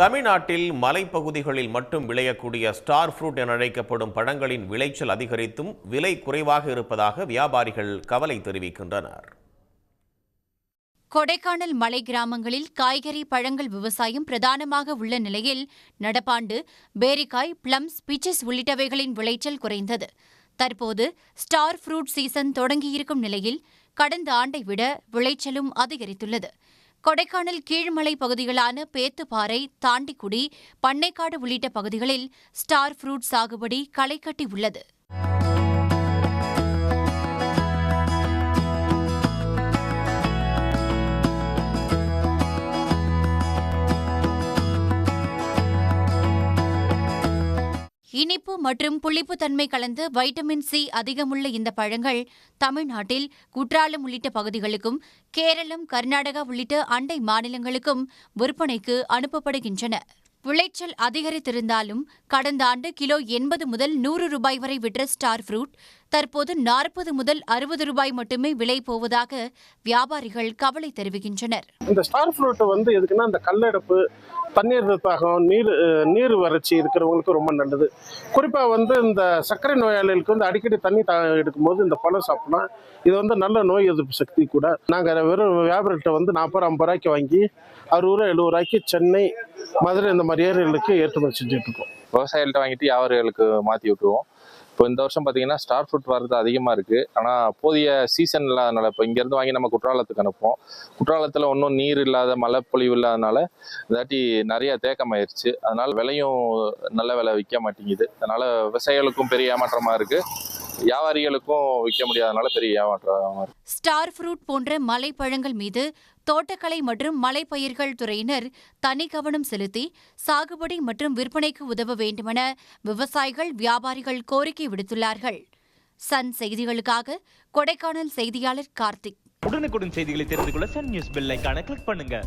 தமிழ்நாட்டில் மலைப்பகுதிகளில் மட்டும் விளையக்கூடிய ஸ்டார் ஃப்ரூட் என அழைக்கப்படும் பழங்களின் விளைச்சல் அதிகரித்தும் விலை குறைவாக இருப்பதாக வியாபாரிகள் கவலை தெரிவிக்கின்றனர். கொடைக்கானல் மலை கிராமங்களில் காய்கறி பழங்கள் விவசாயம் பிரதானமாக உள்ள நிலையில் நடப்பாண்டு பேரிக்காய், பிளம்ஸ், பீச்சஸ் உள்ளிட்டவைகளின் விளைச்சல் குறைந்தது. தற்போது ஸ்டார் ஃப்ரூட் சீசன் தொடங்கியிருக்கும் நிலையில் கடந்த ஆண்டை விட விளைச்சலும் அதிகரித்துள்ளது. கொடைக்கானல் கீழ்மலை பகுதிகளான பேத்துப்பாறை, தாண்டிக்குடி, பண்ணைக்காடு உள்ளிட்ட பகுதிகளில் ஸ்டார் ஃப்ரூட் சாகுபடி களை கட்டி உள்ளது. இனிப்பு மற்றும் புளிப்புத்தன்மை கலந்து வைட்டமின் சி அதிகமுள்ள இந்த பழங்கள் தமிழ்நாட்டில் குற்றாலம் உள்ளிட்ட பகுதிகளுக்கும், கேரளம், கர்நாடகா உள்ளிட்ட அண்டை மாநிலங்களுக்கும் விற்பனைக்கு அனுப்பப்படுகின்றன. விளைச்சல் அதிகரித்திருந்தாலும் கடந்த ஆண்டு கிலோ 80 முதல் 100 ரூபாய் வரை விற்ற ஸ்டார் ஃப்ரூட் தற்போது 40 முதல் 60 ரூபாய் மட்டுமே விலை போவதாக வியாபாரிகள் கவலை தெரிவிக்கின்றனர். இந்த ஸ்டார் ஃப்ரூட் எதுக்குன்னா இந்த கல்லெடுப்பு, தண்ணீர் தாகம், நீர் வறட்சி இருக்கிறவங்களுக்கு ரொம்ப நல்லது. குறிப்பாக இந்த சர்க்கரை நோயாளிகளுக்கு அடிக்கடி தண்ணி எடுக்கும்போது இந்த பழம் சாப்பிடலாம். இது நல்ல நோய் எதிர்ப்பு சக்தி கூட. நாங்கள் வெறும் வியாபாரிகிட்ட 40-50 ரூபாய்க்கு வாங்கி 60-70 ரூபாய்க்கு சென்னை, மதுரை இந்த மாதிரி ஏரியாளுக்கு ஏற்றுமதி செஞ்சுட்டு இருக்கோம். விவசாயிகள்கிட்ட வாங்கிட்டு வியாபாரிகளுக்கு மாற்றி விட்டுருவோம். இப்போ இந்த வருஷம் பார்த்தீங்கன்னா ஸ்டார் ஃப்ரூட் வரது அதிகமாக இருக்குது. ஆனால் போதிய சீசன் இல்லாதனால இப்போ இங்கேருந்து வாங்கி நம்ம குற்றாலத்துக்கு அனுப்புவோம். குற்றாலத்தில் ஒன்றும் நீர் இல்லாத, மழை பொழிவு இல்லாதனால இதாட்டி நிறைய தேக்கமாயிருச்சு. அதனால் விலையும் நல்ல விலை விற்க மாட்டேங்குது. அதனால் விவசாயிகளுக்கும் பெரிய ஏமாற்றமாக இருக்குது, வியாபாரிகளுக்கும் விற்க முடியாதனால பெரிய ஏமாற்றமாக இருக்குது. ஸ்டார் ஃப்ரூட் போன்ற மலைப்பழங்கள் மீது தோட்டக்கலை மற்றும் மலைப்பயிர்கள் துறையினர் தனி கவனம் செலுத்தி சாகுபடி மற்றும் விற்பனைக்கு உதவ வேண்டுமென விவசாயிகள், வியாபாரிகள் கோரிக்கை விடுத்துள்ளார்கள். சன் செய்திகளுக்காக கொடைக்கானல் செய்தியாளர் கார்த்திக். உடனுக்குடன் செய்திகளை தெரிந்து கொள்ள சன் நியூஸ் பெல் ஐகானை கிளிக் பண்ணுங்க.